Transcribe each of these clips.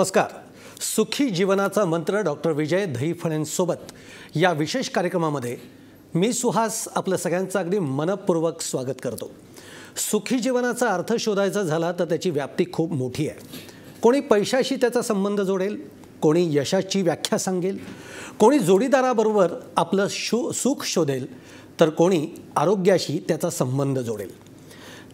नमस्कार. सुखी जीवनाचा मंत्र डॉक्टर विजय दहीफळेंसोबत या विशेष कार्यक्रमामध्ये मी सुहास आपलं सगळ्यांचं अगदी मनपूर्वक स्वागत करतो. सुखी जीवनाचा अर्थ शोधायचा झाला तर त्याची व्याप्ती खूप मोठी आहे. कोणी पैशाशी त्याचा संबंध जोडेल, कोणी यशाची व्याख्या सांगेल, कोणी जोडीदाराबरोबर आपलं सुख शोधेल, तर कोणी आरोग्याशी त्याचा संबंध जोडेल.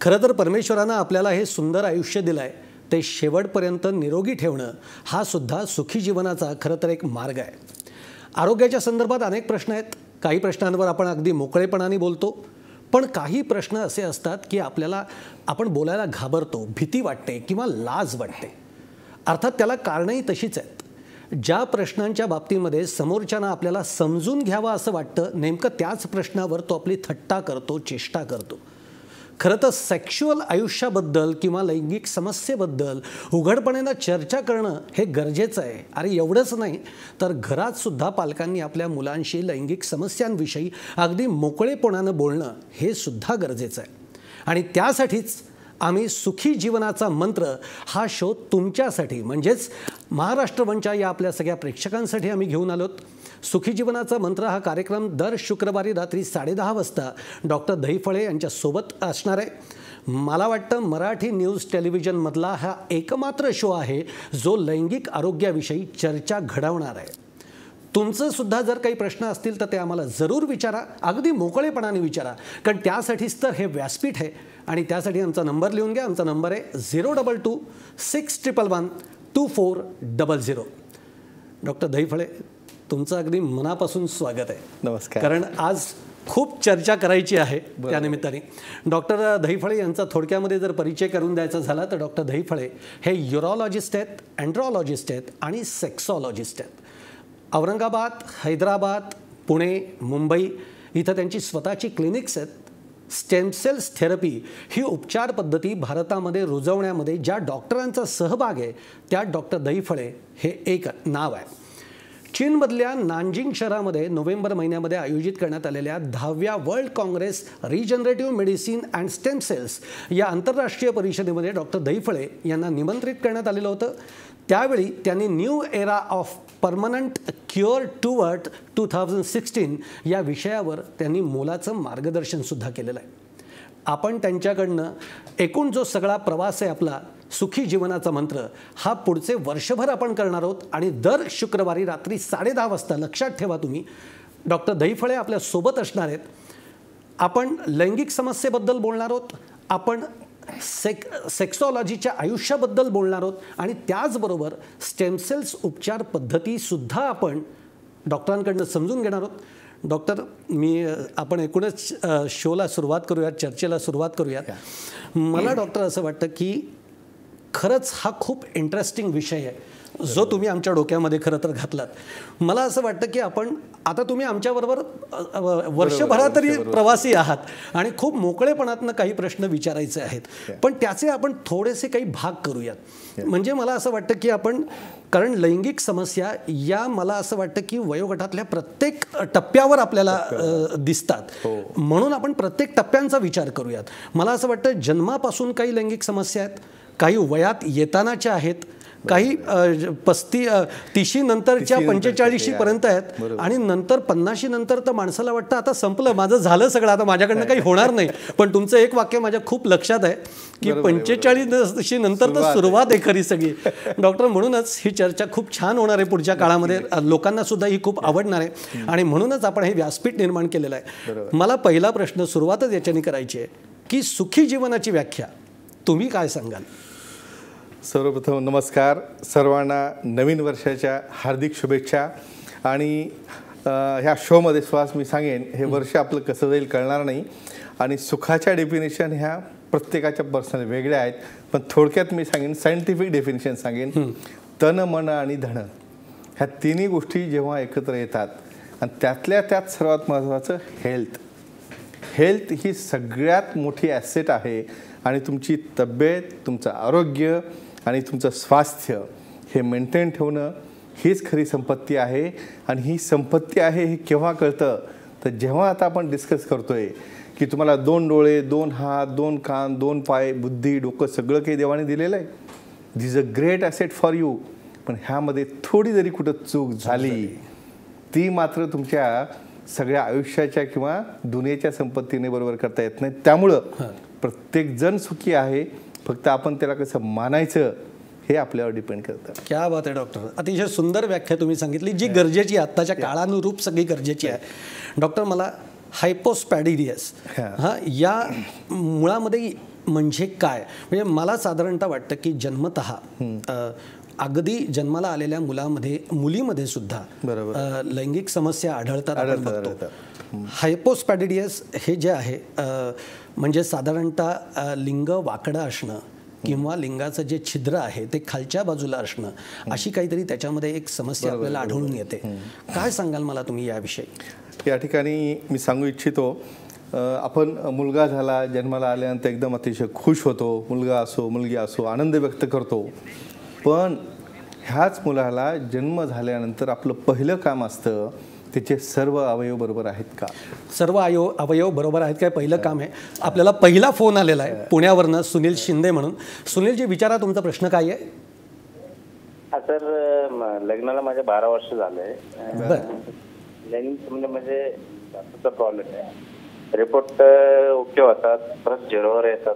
खरं तर परमेश्वरानं आपल्याला हे सुंदर आयुष्य दिलं आहे, ते शेवटपर्यंत निरोगी ठेवणं हा सुद्धा सुखी जीवनाचा खरं तर एक मार्ग आहे. आरोग्याच्या संदर्भात अनेक प्रश्न आहेत. काही प्रश्नांवर आपण अगदी मोकळेपणाने बोलतो, पण काही प्रश्न असे असतात की आपण बोलायला घाबरतो, भीती वाटते किंवा लाज वाटते. अर्थात त्याला कारणंही तशीच आहेत. ज्या प्रश्नांच्या बाबतीमध्ये समोरच्यानं आपल्याला समजून घ्यावं असं वाटतं, नेमकं त्याच प्रश्नावर तो आपली थट्टा करतो, चेष्टा करतो. खरं तर सेक्शुअल आयुष्याबद्दल किंवा लैंगिक समस्येबद्दल उघडपणेनं चर्चा करणं हे गरजेचं आहे. अरे एवढंच नाही तर घरात सुद्धा पालकांनी आपल्या मुलांशी लैंगिक समस्यांविषयी अगदी मोकळेपणानं बोलणं हे सुद्धा गरजेचं आहे. आणि त्यासाठीच आम्ही सुखी जीवनाचा मंत्र हा शो तुमच्यासाठी म्हणजेच महाराष्ट्र वनच्या या आपल्या सगळ्या प्रेक्षकांसाठी आम्ही घेऊन आलोत. सुखी जीवनाचा मंत्र हा कार्यक्रम दर शुक्रवारी रात्री 10:30 वाजता डॉक्टर दहीफळे यांच्यासोबत असणार आहे. मला वाटतं मराठी न्यूज टेलिव्हिजनमधला हा एकमात्र शो आहे जो लैंगिक आरोग्याविषयी चर्चा घडवणार आहे. तुमचं सुद्धा जर काही प्रश्न असतील तर ते आम्हाला जरूर विचारा, अगदी मोकळेपणाने विचारा, कारण त्यासाठीच तर हे व्यासपीठ आहे. आणि त्यासाठी आमचा नंबर लिहून घ्या. आमचा नंबर आहे 022-611-2400. डॉक्टर दहीफळे, तुमचं अगदी मनापासून स्वागत आहे. नमस्कार. कारण आज खूप चर्चा करायची आहे त्यानिमित्ताने. डॉक्टर दहीफळे यांचा थोडक्यामध्ये जर परिचय करून द्यायचा झाला तर डॉक्टर दहीफळे हे यूरोलॉजिस्ट आहेत, अँड्रोलॉजिस्ट आहेत आणि सेक्सॉलॉजिस्ट आहेत. औरंगाबाद, हैदराबाद, पुणे, मुंबई इथं त्यांची स्वतःची क्लिनिक्स आहेत. स्टेम सेल्स थेरपी ही उपचार पद्धती भारतामध्ये रुजवण्यामध्ये ज्या डॉक्टरांचा सहभाग आहे त्या डॉक्टर दहीफळे हे एक नाव आहे. चीनमधल्या नानजिंग शहरामध्ये नोव्हेंबर महिन्यामध्ये आयोजित करण्यात आलेल्या 10व्या world congress regenerative medicine and stem cells या आंतरराष्ट्रीय परिषदेमध्ये डॉक्टर दहीफळे यांना निमंत्रित करण्यात आलेलं होतं. त्यावेळी त्यांनी new era of permanent cure toward 2016 या विषयावर त्यांनी मोलाचं मार्गदर्शनसुद्धा केलेलं आहे. आपण त्यांच्याकडनं एकूण जो सगळा प्रवास आहे आपला सुखी जीवनाचा मंत्र हा पुढचे वर्षभर आपण करणार आहोत. आणि दर शुक्रवारी रात्री 10:30 वाजता लक्षात ठेवा तुम्ही, डॉक्टर दहीफळे आपल्या सोबत असणार आहेत. आपण लैंगिक समस्येबद्दल बोलणार आहोत, आपण सेक्सॉलॉजीच्या आयुष्याबद्दल बोलणार आहोत आणि त्याचबरोबर स्टेमसेल्स उपचार पद्धतीसुद्धा आपण डॉक्टरांकडनं समजून घेणार आहोत. डॉक्टर, आपण एकूणच शोला सुरुवात करूयात, चर्चेला सुरुवात करूयात. मला डॉक्टर असं वाटतं की खरंच हा खूप इंटरेस्टिंग विषय आहे जो तुम्ही आमच्या डोक्यामध्ये खरं तर घातलात. मला असं वाटतं की आता तुम्ही आमच्याबरोबर वर्षभरात तरी प्रवासी आहात आणि खूप मोकळेपणातनं काही प्रश्न विचारायचे आहेत, पण त्याचे आपण थोडेसे काही भाग करूयात. म्हणजे मला असं वाटतं की कारण लैंगिक समस्या या मला असं वाटतं की वयोगटातल्या प्रत्येक टप्प्यावर आपल्याला दिसतात, म्हणून आपण प्रत्येक टप्प्यांचा विचार करूयात. मला असं वाटतं जन्मापासून काही लैंगिक समस्या आहेत, काही वयात येतानाच्या आहेत, काही 30 नंतरच्या 45 पर्यंत आहेत आणि नंतर 50 नंतर तर माणसाला वाटतं आता संपलं, माझं झालं सगळं, आता माझ्याकडनं काही होणार नाही. पण तुमचं एक वाक्य माझ्या खूप लक्षात आहे की 45 नंतर तर सुरुवात आहे खरी सगळी. डॉक्टर, म्हणूनच ही चर्चा खूप छान होणार आहे पुढच्या काळामध्ये, लोकांना सुद्धा ही खूप आवडणार आहे आणि म्हणूनच आपण हे व्यासपीठ निर्माण केलेलं आहे. मला पहिला प्रश्न सुरुवातच याच्याने करायची आहे की सुखी जीवनाची व्याख्या तुम्ही काय सांगाल? सर्वप्रथम नमस्कार सर्वांना, नवीन वर्षाच्या हार्दिक शुभेच्छा. आणि ह्या शोमध्ये श्वास मी सांगेन हे वर्ष आपलं कसं जाईल कळणार नाही आणि सुखाच्या डेफिनेशन ह्या प्रत्येकाच्या पर्सनल वेगळ्या आहेत, पण थोडक्यात मी सांगेन सायंटिफिक डेफिनेशन सांगेन. तन, मन आणि धन ह्या तिन्ही गोष्टी जेव्हा एकत्र येतात आणि त्यातल्या त्यात सर्वात महत्त्वाचं हेल्थ ही सगळ्यात मोठी ॲसेट आहे. आणि तुमची तब्येत, तुमचं आरोग्य आणि तुमचं स्वास्थ्य हे मेंटेन ठेवणं हीच खरी संपत्ती आहे. आणि ही संपत्ती आहे हे केव्हा कळतं तर जेव्हा आता आपण डिस्कस करतोय की तुम्हाला 2 डोळे, 2 हात, 2 कान, 2 पाय, बुद्धी, डोकं सगळं काही देवाने दिलेलं आहे. This a great asset for you. पण ह्यामध्ये थोडी जरी कुठं चूक झाली ती मात्र तुमच्या सगळ्या आयुष्याच्या किंवा दुनियेच्या संपत्तीने बरोबर करता येत नाही. त्यामुळं प्रत्येक जण सुखी आहे, फक्त आपण त्याला कसं मानायचं हे आपल्यावर डिपेंड करतं. क्या बात आहे डॉक्टर, अतिशय सुंदर व्याख्या तुम्ही सांगितली जी गरजेची आहे, आत्ताच्या काळानुरूप सगळी गरजेची आहे. डॉक्टर मला हायपोस्पॅडिडियस या मुळामध्ये म्हणजे काय, म्हणजे मला साधारणतः वाटतं की जन्मतः अगदी जन्माला आलेल्या मुलीमध्ये सुद्धा लैंगिक समस्या आढळतात. हायपोस्पॅडिडियस हे जे आहे म्हणजे साधारणतः लिंग वाकडं असणं किंवा लिंगाचं जे छिद्र आहे ते खालच्या बाजूला असणं, अशी काहीतरी त्याच्यामध्ये एक समस्या आपल्याला आढळून येते. काय सांगाल मला तुम्ही याविषयी? या ठिकाणी मी सांगू इच्छितो, आपण मुलगा झाला, जन्माला आल्यानंतर एकदम अतिशय खुश होतो, मुलगा असो मुलगी असो आनंद व्यक्त करतो. पण ह्याच मुलाला जन्म झाल्यानंतर आपलं पहिलं काम असतं त्याचे सर्व अवयव बरोबर आहेत का, सर्व अवयव बरोबर आहेत काय पहिलं काम आहे. आपल्याला पहिला फोन आलेला आहे पुण्यावरनं, सुनील शिंदे म्हणून. सुनीलजी विचारा तुमचा प्रश्न काय आहे. हा सर, लग्नाला माझे 12 वर्ष झाले. म्हणजे असा प्रॉब्लेम आहे, रिपोर्ट ओके होतात परत झिरोवर येतात,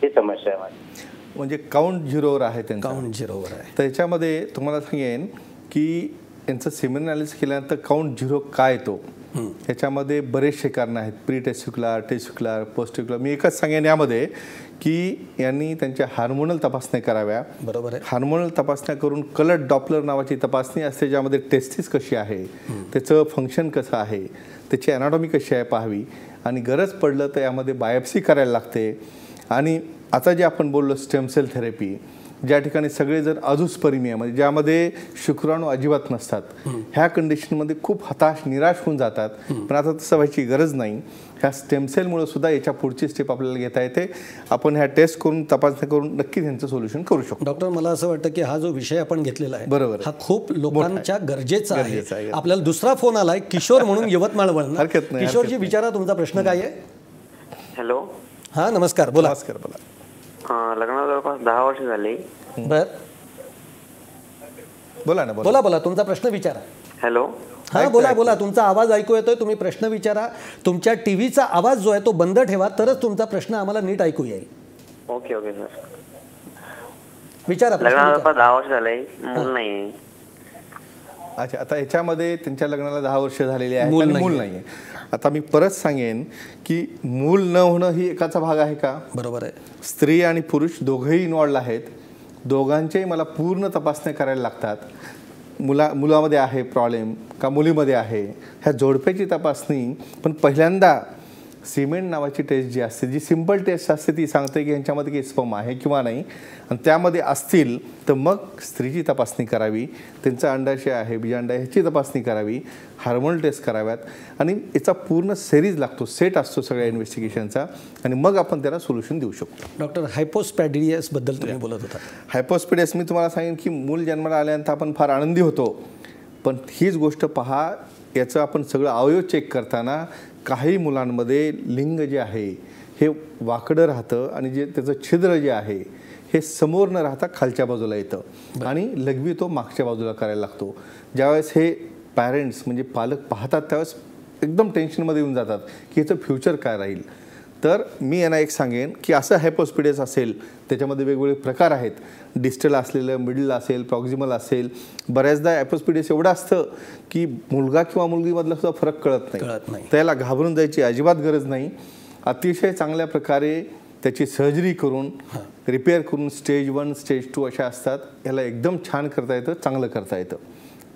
ही समस्या आहे माझी. म्हणजे काउंट झिरोवर आहे त्यांचं. काउंट झिरोवर आहे. त्याच्यामध्ये तुम्हाला सांगेन की यांचं सेमिनल अनालिसिस केल्यानंतर काउंट झिरो काय येतो ह्याच्यामध्ये बरेचसे कारण आहेत. Pre testicular, testicular, posttesticular. मी एकच सांगेन यामध्ये की यांनी त्यांच्या हार्मोनल तपासण्या कराव्या. बरोबर आहे. हार्मोनल तपासण्या करून कलर डॉपलर नावाची तपासणी असते ज्यामध्ये टेस्टिस कशी आहे, त्याचं फंक्शन कसं आहे, त्याची ॲनाटॉमी कशी आहे पाहावी, आणि गरज पडलं तर यामध्ये बायोप्सी करायला लागते. आणि आता जे आपण बोललो स्टेम सेल थेरपी, ज्या ठिकाणी सगळेजण अजुस्पर्मिया म्हणजे ज्यामध्ये शुक्राणू अजिबात नसतात, ह्या कंडिशनमध्ये खूप हताश निराश होऊन जातात. पण आता तसं व्हायची गरज नाही. ह्या स्टेम सेलमुळे सुद्धा याच्या पुढची स्टेप आपल्याला घेता येते. आपण ह्या टेस्ट करून तपासणी करून नक्की त्यांचं सोल्युशन करू शकतो. डॉक्टर मला असं वाटतं की हा जो विषय आपण घेतलेला आहे बरोबर हा खूप लोकांच्या गरजेचा आहे. आपल्याला दुसरा फोन आलाय किशोर म्हणून यवतमाळ वरून. हरकत नाही. किशोरजी विचारा तुमचा प्रश्न काय आहे. हॅलो. हा नमस्कार, बोला. नमस्कार, बोला. लग्नाला जवळपास 10 वर्ष झाली. बर, बोला ना. बोला बोला तुमचा प्रश्न विचारा. हॅलो. हा बोला बोला, तुमचा आवाज ऐकू येतोय, तुम्ही प्रश्न विचारा. तुमच्या टीव्हीचा आवाज जो आहे तो बंद ठेवा, तरच तुमचा प्रश्न आम्हाला नीट ऐकू येईल. Okay okay sir. विचारा. लग्नाला 10 वर्ष झाले, मूल नाही. अच्छा, आता ह्याच्यामध्ये त्यांच्या लग्नाला 10 वर्ष झालेली आहे, मूल नाही आहे. आता मी परत सांगेन की मूल न होणं ही एकाचा भाग आहे का? बरोबर आहे. स्त्री आणि पुरुष दोघंही इन्वॉल्ड आहेत. दोघांचेही मला पूर्ण तपासण्या करायला लागतात. मुलामध्ये आहे प्रॉब्लेम का मुलीमध्ये आहे, ह्या जोडप्याची तपासणी. पण पहिल्यांदा सिमेंट नावाची टेस्ट जी असते, जी सिम्पल टेस्ट असते, ती सांगते की ह्यांच्यामध्ये काही स्पर्म आहे किंवा नाही, आणि त्यामध्ये असतील तर मग स्त्रीची तपासणी करावी, त्यांचा अंडाशय आहे बीजांडा ह्याची तपासणी करावी, हार्मोनल टेस्ट कराव्यात, आणि याचा पूर्ण सिरीज लागतो, सेट असतो सगळ्या इन्व्हेस्टिगेशनचा, आणि मग आपण त्याला सोल्युशन देऊ शकतो. डॉक्टर हायपोस्पॅडिडियस बद्दल तुम्ही बोलत होता. हायपोस्पॅडिडियस मी तुम्हाला सांगेन की मूल जन्माला आल्यानंतर आपण फार आनंदी होतो, पण हीच गोष्ट पहा, याचं आपण सगळं अवयव चेक करताना काही मुलांमध्ये लिंग जे आहे हे वाकडं राहतं, आणि जे त्याचं छिद्र जे आहे हे समोर न राहता खालच्या बाजूला येतं, आणि लघवी तो मागच्या बाजूला करायला लागतो. ज्यावेळेस हे पॅरेंट्स म्हणजे पालक पाहतात त्यावेळेस एकदम टेन्शनमध्ये येऊन जातात की याचं फ्युचर काय राहील. तर मी यांना एक सांगेन की असं हायपोस्पॅडिडियस असेल त्याच्यामध्ये वेगवेगळे प्रकार आहेत. डिस्टल असलेलं, मिडल असेल, प्रॉक्झिमल असेल. बऱ्याचदा हायपोस्पॅडिडियस एवढं असतं की मुलगा किंवा मुलगीमधला सुद्धा फरक कळत नाही. त्याला घाबरून जायची अजिबात गरज नाही. अतिशय चांगल्या प्रकारे त्याची सर्जरी करून रिपेअर करून स्टेज 1, स्टेज 2 अशा असतात. ह्याला एकदम छान करता येतं, चांगलं करता येतं.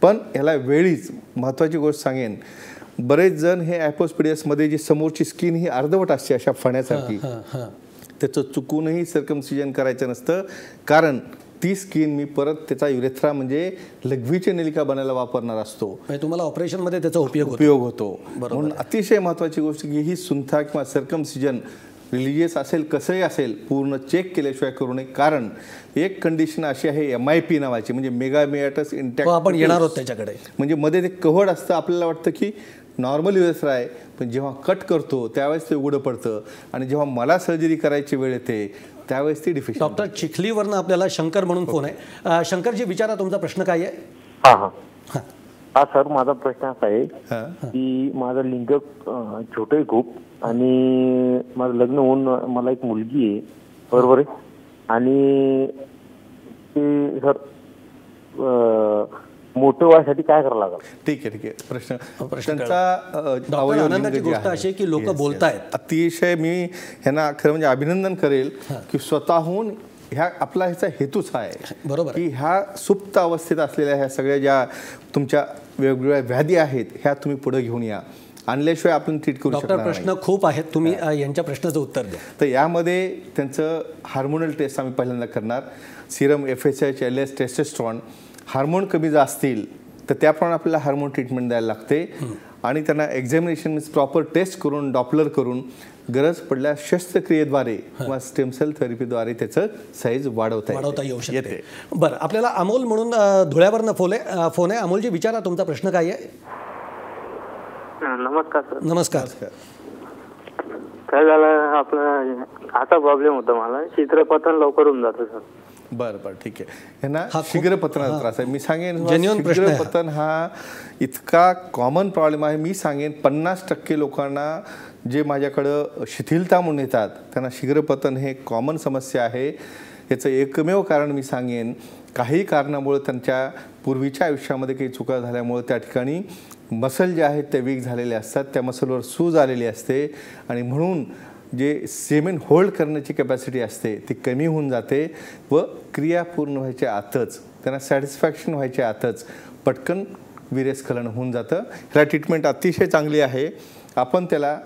पण ह्याला वेळीच महत्त्वाची गोष्ट सांगेन, बरेच जण हे हायपोस्पॅडिडियसमध्ये जी समोरची स्किन ही अर्धवट असते अशा फण्यासारखी, त्याचं चुकूनही सर्कमसिजन करायचं नसतं, कारण ती स्किन मी परत त्याचा युरेथ्रा म्हणजे लघवीचे नलिका बनायला वापरणार असतो. तुम्हाला ऑपरेशनमध्ये त्याचा उपयोग होतो. म्हणून अतिशय महत्त्वाची गोष्ट की ही सुंथा किंवा सर्कमसिजन रिलिजियस असेल कसंही असेल पूर्ण चेक केल्याशिवाय करू नये. कारण एक कंडिशन अशी आहे MIP नावाची, म्हणजे मेगामियाटस इंटॅक्ट, आपण येणार आहोत त्याच्याकडे. म्हणजे मध्ये ते कव्हर्ड असतं. आपल्याला वाटतं की नॉर्मल युएसर आहे, पण जेव्हा कट करतो त्यावेळेस ते उघडं पडतं आणि जेव्हा मला सर्जरी करायची वेळ येते त्यावेळेस ती डिफिशियंट. डॉक्टर चिखलीवरनं आपल्याला शंकर म्हणून फोन आहे. शंकरजी विचारा, तुमचा प्रश्न काय आहे? हा सर, माझा प्रश्न असा आहे की माझं लिंग छोटं आहे खूप, आणि माझं लग्न होऊन मला एक मुलगी आहे, बरोबर आहे, आणि ते सर मोठं व्हायसाठी काय करावं लागेल? ठीक आहे. प्रश्न त्यांचा आनंदाची गोष्ट अशी की लोक बोलतायत. अतिशय मी ह्यांना खरं म्हणजे अभिनंदन करेल की स्वतःहून ह्याचा हेतूच आहे, बरोबर, की ह्या सुप्त अवस्थेत असलेल्या ह्या सगळ्या ज्या तुमच्या वेगवेगळ्या व्याधी आहेत ह्या तुम्ही पुढे घेऊन या, आणल्याशिवाय आपण ट्रीट करू शकणार नाही. प्रश्न खूप आहेत, तुम्ही यांच्या प्रश्नाचं उत्तर द्या. तर यामध्ये त्यांचं हार्मोनल टेस्ट आम्ही पहिल्यांदा करणार. Serum FSH, LH, testosterone, hormone कमी जर असतील तर त्याप्रमाणे आपल्याला हार्मोन ट्रीटमेंट द्यायला लागते. आणि त्यांना एक्झामिनेशन प्रॉपर टेस्ट करून, डॉपलर करून, गरज पडल्यास शस्त्रक्रियेद्वारे किंवा स्टेम सेल थेरपीद्वारे त्याचं साईज वाढवता येऊ शकते. बरं, आपल्याला अमोल म्हणून धुळ्यावरनं फोन आहे. अमोलजी विचारा, तुमचा प्रश्न काय आहे? नमस्कार सर. नमस्कार. काय झालं, आपला असा प्रॉब्लेम होता, मला शीघ्रपतन लवकर होऊन जातं सर. बरं, ठीक आहे. ह्यांना शीघ्रपतनाचा त्रास आहे. मी सांगेन शीघ्रपतन हा इतका कॉमन प्रॉब्लेम आहे. मी सांगेन 50% लोकांना जे माझ्याकडं शिथिलता म्हणून येतात त्यांना शीघ्रपतन हे कॉमन समस्या आहे. याचं एकमेव कारण मी सांगेन, काही कारणामुळे त्यांच्या पूर्वीच्या आयुष्यामध्ये काही चुका झाल्यामुळे त्या ठिकाणी मसल जे आहेत ते वीक झालेले असतात, त्या मसलवर सूज आलेली असते आणि म्हणून जे सेमेन होल्ड करण्याची कॅपॅसिटी असते ती कमी होऊन जाते व क्रिया पूर्ण व्हायच्या आतच, त्यांना सॅटिस्फॅक्शन व्हायच्या आतच पटकन विरेस्खलन होऊन जातं. ह्याला ट्रीटमेंट अतिशय चांगली आहे. आपण त्याला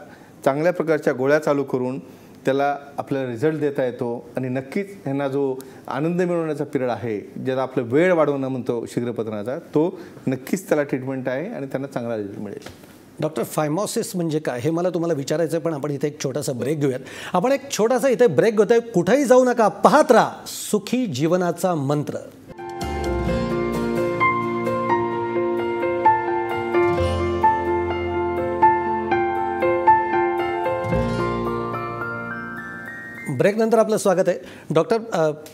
चांगल्या प्रकारच्या गोळ्या चालू करून त्याला आपल्याला रिझल्ट देता येतो आणि नक्कीच ह्यांना जो आनंद मिळवण्याचा पिरियड आहे, ज्याला आपलं वेळ वाढवणं म्हणतो शीघ्रपतनाचा, तो नक्कीच त्याला ट्रीटमेंट आहे आणि त्यांना चांगला रिझल्ट मिळेल. डॉक्टर, फायमॉसिस म्हणजे काय हे मला तुम्हाला विचारायचं आहे, पण आपण इथे एक छोटासा ब्रेक घेऊयात. आपण एक छोटासा इथे ब्रेक घेतोय. कुठेही जाऊ नका, पाहत राहा सुखी जीवनाचा मंत्र. ब्रेकनंतर आपलं स्वागत आहे. डॉक्टर,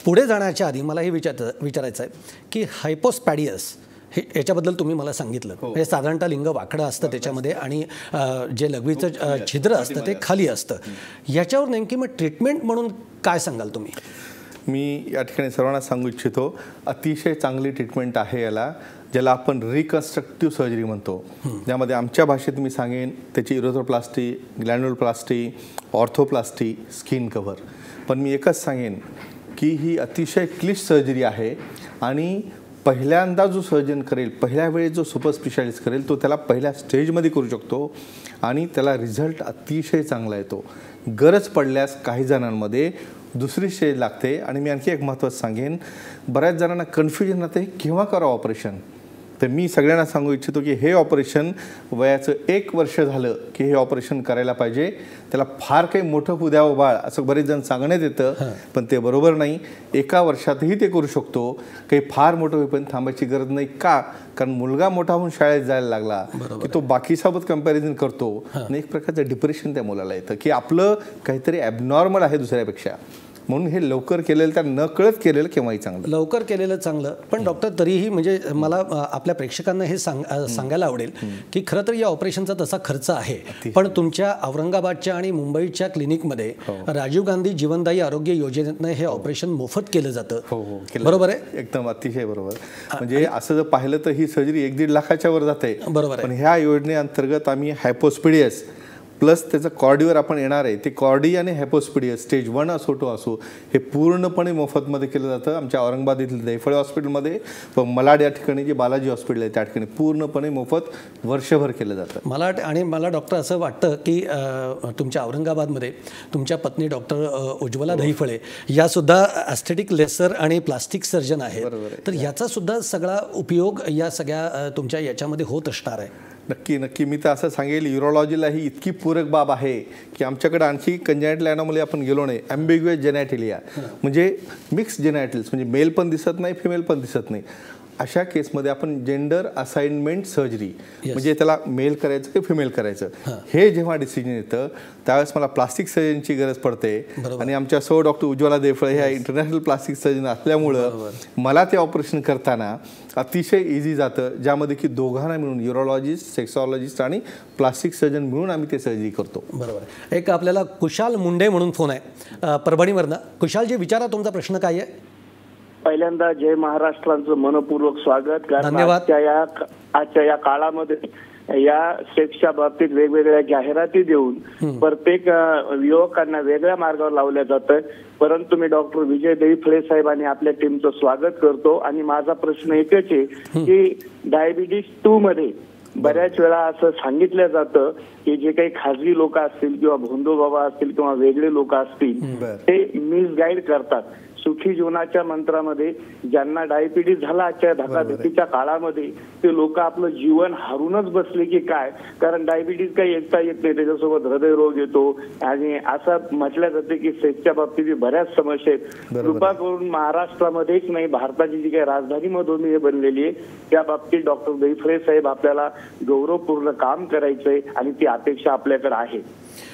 पुढे जाण्याच्या आधी मला हे विचारायचं आहे की हायपोस्पॅडियस हे याच्याबद्दल तुम्ही मला सांगितलं. हे साधारणतः लिंग वाकडं असतं त्याच्यामध्ये आणि जे लघवीचं छिद्र असतं ते खाली असतं. याच्यावर नेमकी मग ट्रीटमेंट म्हणून काय सांगाल तुम्ही? मी या ठिकाणी सर्वांना सांगू इच्छितो, अतिशय चांगली ट्रीटमेंट आहे याला, ज्याला आपण रिकन्स्ट्रक्टिव्ह सर्जरी म्हणतो. ज्यामध्ये आमच्या भाषेत मी सांगेन त्याची इरोथोप्लास्टी, ग्लॅन्युलोप्लास्टी, ऑर्थोप्लास्टी, स्किन कव्हर. पण मी एकच सांगेन की ही अतिशय क्लिष्ट सर्जरी आहे आणि पहिल्यांदा जो सर्जन करेल, पहिल्या वेळेस जो सुपर स्पेशालिस्ट करेल, तो त्याला पहिल्या स्टेजमध्ये करू शकतो आणि त्याला रिझल्ट अतिशय चांगला येतो. गरज पडल्यास काही जणांमध्ये दुसरी स्टेज लागते. आणि मी आणखी एक महत्त्वाचं सांगेन, बऱ्याच जणांना कन्फ्युजन राहते केव्हा करावं ऑपरेशन. तर मी सगळ्यांना सांगू इच्छितो की हे ऑपरेशन वयाचं 1 वर्ष झालं की हे ऑपरेशन करायला पाहिजे. त्याला फार काही मोठं होऊ द्यावं बाळ असं बरेच जण सांगण्यात येतं, पण ते बरोबर नाही. 1 वर्षातही ते करू शकतो. काही फार मोठं होईपर्यंत थांबायची गरज नाही. का? कारण मुलगा मोठा होऊन शाळेत जायला लागला की तो बाकीसोबत कंपॅरिझन करतो आणि एक प्रकारचं डिप्रेशन त्या मुलाला येतं की आपलं काहीतरी ॲबनॉर्मल आहे दुसऱ्यापेक्षा. म्हणून हे लवकर केलेलं, त्या न कळत केलेलं केव्हाही चांगलं, लवकर केलेलं चांगलं. पण डॉक्टर, तरीही म्हणजे मला आपल्या प्रेक्षकांना हे सांगायला आवडेल की खरं तर या ऑपरेशनचा तसा खर्च आहे, पण तुमच्या औरंगाबादच्या आणि मुंबईच्या क्लिनिकमध्ये राजीव गांधी जीवनदायी आरोग्य योजनेतनं हे ऑपरेशन मोफत केलं जातं. बरोबर आहे? एकदम अतिशय बरोबर. म्हणजे असं जर पाहिलं तर ही सर्जरी 1-1.5 लाखाच्या वर जाते. बरोबर. पण ह्या योजनेअंतर्गत आम्ही हायपोस्पिडियस प्लस त्याचं कॉर्डीवर आपण येणार आहे, ते कॉर्डी आणि हायपोस्पिडियस स्टेज 1 असो 2 असो हे पूर्णपणे मोफतमध्ये केलं जातं. आमच्या औरंगाबाद येथील दैफळे हॉस्पिटलमध्ये, पण malaad या ठिकाणी जे बालाजी हॉस्पिटल आहे त्या ठिकाणी पूर्णपणे मोफत वर्षभर केलं जातं. मला डॉक्टर असं वाटतं की तुमच्या औरंगाबादमध्ये तुमच्या पत्नी doctor Ujjwala Daiphale यासुद्धा aesthetic laser आणि प्लास्टिक सर्जन आहेत. तर याचा सुद्धा सगळा उपयोग या सगळ्या तुमच्या याच्यामध्ये होत असणार आहे. नक्की मी तर असं सांगेल, युरोलॉजीला ही इतकी पूरक बाब आहे की आमच्याकडे आणखी कंजेनिटल ॲनॉमली आपण गेलो नाही. ॲम्बिग्युअस जेनॅटिलिया म्हणजे मिक्स जेनॅटिल्स, म्हणजे मेल पण दिसत नाही, फिमेल पण दिसत नाही. अशा केसमध्ये आपण जेंडर असाइनमेंट सर्जरी, म्हणजे त्याला मेल करायचं की फिमेल करायचं, हे जेव्हा डिसिजन येतं त्यावेळेस मला प्लास्टिक सर्जनची गरज पडते. आणि आमच्या सौ डॉक्टर उज्ज्वला देफळे ह्या इंटरनॅशनल प्लास्टिक सर्जन असल्यामुळं मला ते ऑपरेशन करताना अतिशय इझी जातं, ज्यामध्ये की दोघांना मिळून युरोलॉजिस्ट, सेक्सॉलॉजिस्ट आणि प्लास्टिक सर्जन मिळून आम्ही ते सर्जरी करतो. बरोबर. एक आपल्याला कुशाल मुंडे म्हणून फोन आहे परभणीवरनं. कुशालजी, विचारा तुमचा प्रश्न काय आहे. पहिल्यांदा जय महाराष्ट्राचं मनपूर्वक स्वागत. कारण आजच्या या काळामध्ये या सेक्सच्या बाबतीत वेगवेगळ्या जाहिराती देऊन प्रत्येक युवकांना वेगळ्या मार्गावर लावल्या जातं. परंतु मी डॉक्टर विजय दहिफळे साहेब आणि आपल्या टीमचं स्वागत करतो. आणि माझा प्रश्न एकच आहे की डायबिटीस 2 मध्ये बऱ्याच वेळा असं सांगितलं जातं की जे काही खाजगी लोक असतील किंवा भोंदू बाबा असतील किंवा वेगळे लोक असतील ते मिसगाईड करतात. सुखी जीवनाच्या मंत्रामध्ये ज्यांना डायबिटीस झाला आजच्या धकाधकीच्या काळामध्ये ते लोक आपलं जीवन हारूनच बसले की काय. कारण डायबिटीस काही एकता येत नाही, त्याच्यासोबत हृदयरोग येतो. आणि असं म्हटलं जाते की सेक्सच्या बाबतीत बऱ्याच समस्या आहेत. कृपा करून महाराष्ट्रामध्येच नाही, भारताची जी काही राजधानी मधून बनलेली आहे त्या बाबतीत डॉक्टर दहिफळे साहेब आपल्याला गौरवपूर्ण काम करायचंय आणि ती अपेक्षा आपल्याकडे आहे.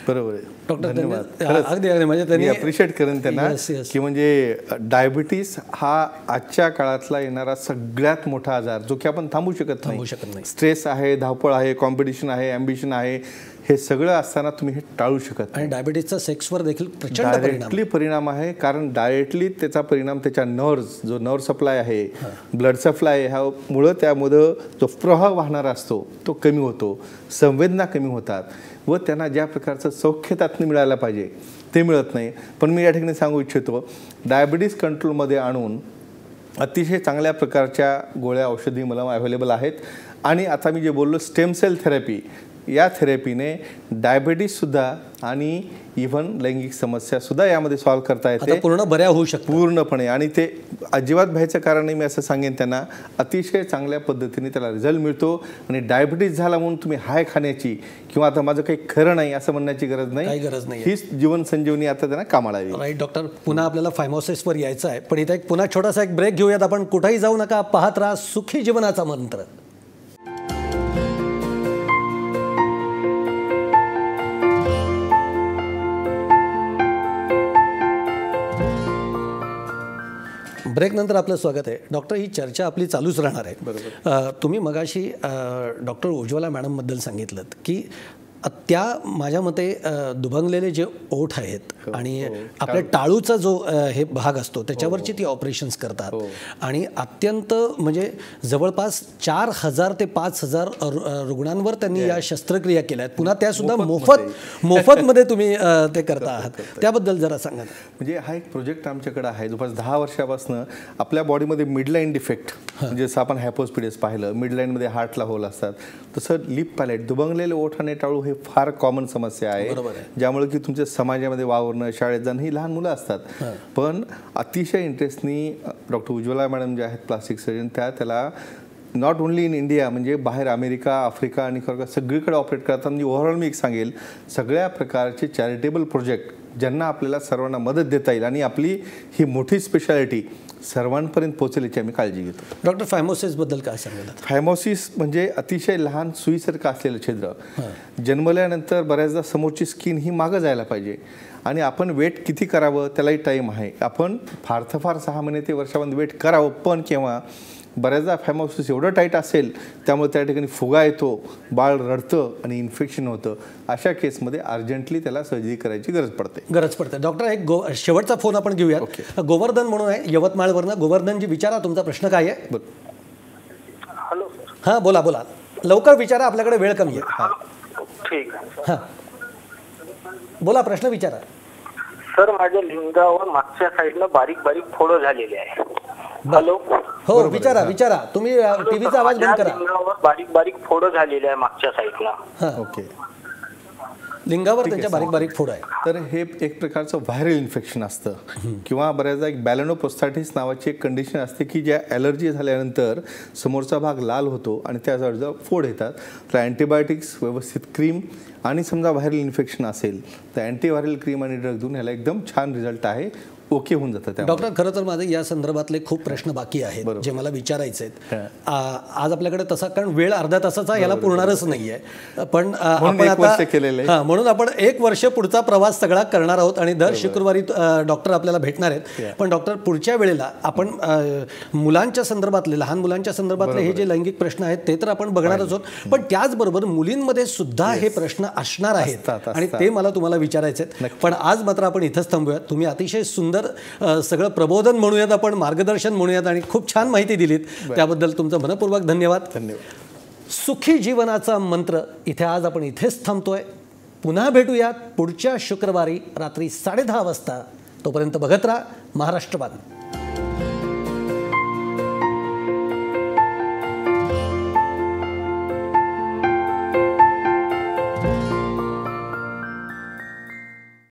बरोबर आहे. डॉक्टर म्हणजे त्यांनी अप्रिशिएट करेन त्यांना की म्हणजे डायबिटीस हा आजच्या काळातला येणारा सगळ्यात मोठा आजार जो की आपण थांबू शकत नाही. स्ट्रेस आहे, धावपळ आहे, कॉम्पिटिशन आहे, ॲम्बिशन आहे, हे सगळं असताना तुम्ही हे टाळू शकत. आणि डायबिटीसचा सेक्सवर देखील डायरेक्टली परिणाम आहे. कारण डायरेक्टली त्याचा परिणाम त्याच्या नर्व्स, जो नर्व सप्लाय आहे, ब्लड सप्लाय ह्यामुळं त्यामध्ये जो प्रवाह वाहणारा असतो तो कमी होतो, संवेदना कमी होतात व त्यांना ज्या प्रकारचं सौख्य त्यातनं मिळायला पाहिजे ते मिळत नाही. पण मी या ठिकाणी सांगू इच्छितो, डायबिटीस कंट्रोलमध्ये आणून अतिशय चांगल्या प्रकारच्या गोळ्या, औषधी मलम अवेलेबल आहेत. आणि आता मी जे बोललो स्टेम सेल थेरपी, या थेरपीने डायबिटीससुद्धा आणि इव्हन लैंगिक समस्यासुद्धा यामध्ये सॉल्व्ह करता येते, पूर्ण बऱ्या होऊ शकतात पूर्णपणे. आणि ते अजिबात भ्यायचं कारण नाही. मी असं सांगेन त्यांना, अतिशय चांगल्या पद्धतीने त्याला रिझल्ट मिळतो. आणि डायबिटीस झाला म्हणून तुम्ही हाय खाण्याची किंवा आता माझं काही खरं नाही असं म्हणण्याची गरज नाही. हीच जीवन संजीवनी आता त्यांना कामाला येईल. राईट डॉक्टर, पुन्हा आपल्याला फायमोसिसवर यायचं आहे, पण इथे एक पुन्हा छोटासा एक ब्रेक घेऊयात. आपण कुठेही जाऊ नका, पाहत राहा सुखी जीवनाचा मंत्र. ब्रेक नंतर आपलं स्वागत आहे. डॉक्टर, ही चर्चा आपली चालूच राहणार आहे. बरोबर. तुम्ही मगाशी डॉक्टर उज्ज्वला मॅडमबद्दल सांगितलं की त्या माझ्या मते दुभंगलेले जे ओठ आहेत आणि आपल्या टाळूचा जो हे भाग असतो त्याच्यावरची ती ऑपरेशन्स करतात. आणि अत्यंत म्हणजे जवळपास 4000 ते 5000 रुग्णांवर त्यांनी या शस्त्रक्रिया केल्या आहेत. पुन्हा त्यासुद्धा मोफतमध्ये तुम्ही ते करता आहात, त्याबद्दल जरा सांगा. म्हणजे हा एक प्रोजेक्ट आमच्याकडे आहे जवळपास 10 वर्षापासून. आपल्या बॉडीमध्ये मिडलाईन डिफेक्ट, म्हणजे जसं आपण हायपोस्पिडियस पाहिलं, मिडलाईनमध्ये हार्टला होल असतात, तसं लिप पॅलेट, दुभंगलेले ओठ आणि टाळू हे फार कॉमन समस्या आहे. ज्यामुळे की तुमच्या समाजामध्ये वावरणं, शाळेत जाणं ही लहान मुलं असतात. पण अतिशय इंटरेस्टनी डॉक्टर उज्ज्वला मॅडम जे आहेत प्लास्टिक सर्जन, त्याला नॉट ओन्ली इन इंडिया, म्हणजे बाहेर अमेरिका, आफ्रिका आणि सगळीकडे ऑपरेट करतात. म्हणजे ओव्हरऑल मी एक सांगेल, सगळ्या प्रकारचे चॅरिटेबल प्रोजेक्ट ज्यांना आपल्याला सर्वांना मदत देता येईल आणि आपली ही मोठी स्पेशालिटी सर्वांपर्यंत पोहोचेल याची आम्ही काळजी घेतो. डॉक्टर, फायमोसिसबद्दल काय सांगाल? फायमोसिस म्हणजे अतिशय लहान सुईसारखं असलेलं छिद्र. जन्मल्यानंतर बऱ्याचदा समोरची स्किन ही मागं जायला पाहिजे आणि आपण वेट किती करावं त्यालाही टाईम आहे. आपण फार 6 महिने ते वर्षामध्ये वेट करावं, पण केव्हा बऱ्याचदा फायमोसिस एवढं टाईट असेल त्यामुळे त्या ठिकाणी फुगा येतो, बाळ रडतं आणि इन्फेक्शन होतं. अशा केसमध्ये अर्जंटली त्याला सर्जरी करायची गरज पडते. डॉक्टर, एक शेवटचा फोन आपण घेऊयात. गोवर्धन म्हणून आहे यवतमाळवरनं. गोवर्धनजी, विचारा तुमचा प्रश्न काय आहे. हॅलो. हां, बोला लवकर विचारा, आपल्याकडे वेळ कमी आहे. ठीक आहे. हां, बोला, प्रश्न विचारा. सर, माझ्या लिंगावर मागच्या साईडला बारीक बारीक फोड झालेले आहे. हॅलो. हो, विचारा. तुम्ही टीव्हीचा आवाज बंद करा. लिंगावर बारीक बारीक फोड झालेले आहे मागच्या साईडला. ओके. लिंगावर त्यांच्या बारीक बारीक फोड आहे. तर हे एक प्रकारचं व्हायरल इन्फेक्शन असतं किंवा बऱ्याचदा एक बॅलेनोप्रोस्टाटिस नावाची एक कंडिशन असते की ज्या ॲलर्जी झाल्यानंतर समोरचा भाग लाल होतो आणि त्या जवळ फोड येतात. तर अँटीबायोटिक्स, व्यवस्थित क्रीम आणि समजा व्हायरल इन्फेक्शन असेल तर अँटीव्हायरल क्रीम आणि ड्रग देऊन ह्याला एकदम छान रिझल्ट आहे, ओके होऊन जातं. डॉक्टर, खरं तर माझे या संदर्भातले खूप प्रश्न बाकी आहेत जे मला विचारायचे आहेत. आज आपल्याकडे तसा, कारण वेळ अर्ध्या तासाचा याला पुरणारच नाहीये, पण आपण आता म्हणून आपण 1 वर्ष पुढचा प्रवास सगळा करणार आहोत आणि दर शुक्रवारी डॉक्टर आपल्याला भेटणार आहेत. पण डॉक्टर, पुढच्या वेळेला आपण मुलांच्या संदर्भातले, लहान मुलांच्या संदर्भातले हे जे लैंगिक प्रश्न आहेत ते तर आपण बघणारच आहोत, पण त्याचबरोबर मुलींमध्ये सुद्धा हे प्रश्न असणार आहेत आणि ते मला तुम्हाला विचारायचे आहेत. पण आज मात्र आपण इथंच थांबूयात. तुम्ही अतिशय सुंदर सगळं प्रबोधन म्हणूयात, आपण मार्गदर्शन म्हणूयात आणि खूप छान माहिती दिलीत, त्याबद्दल तुमचं मनपूर्वक धन्यवाद. सुखी जीवनाचा मंत्र इथे आज आपण इथेच थांबतोय. पुन्हा भेटूयात पुढच्या शुक्रवारी रात्री 10:30 वाजता. तोपर्यंत बघत राहा महाराष्ट्रवाद.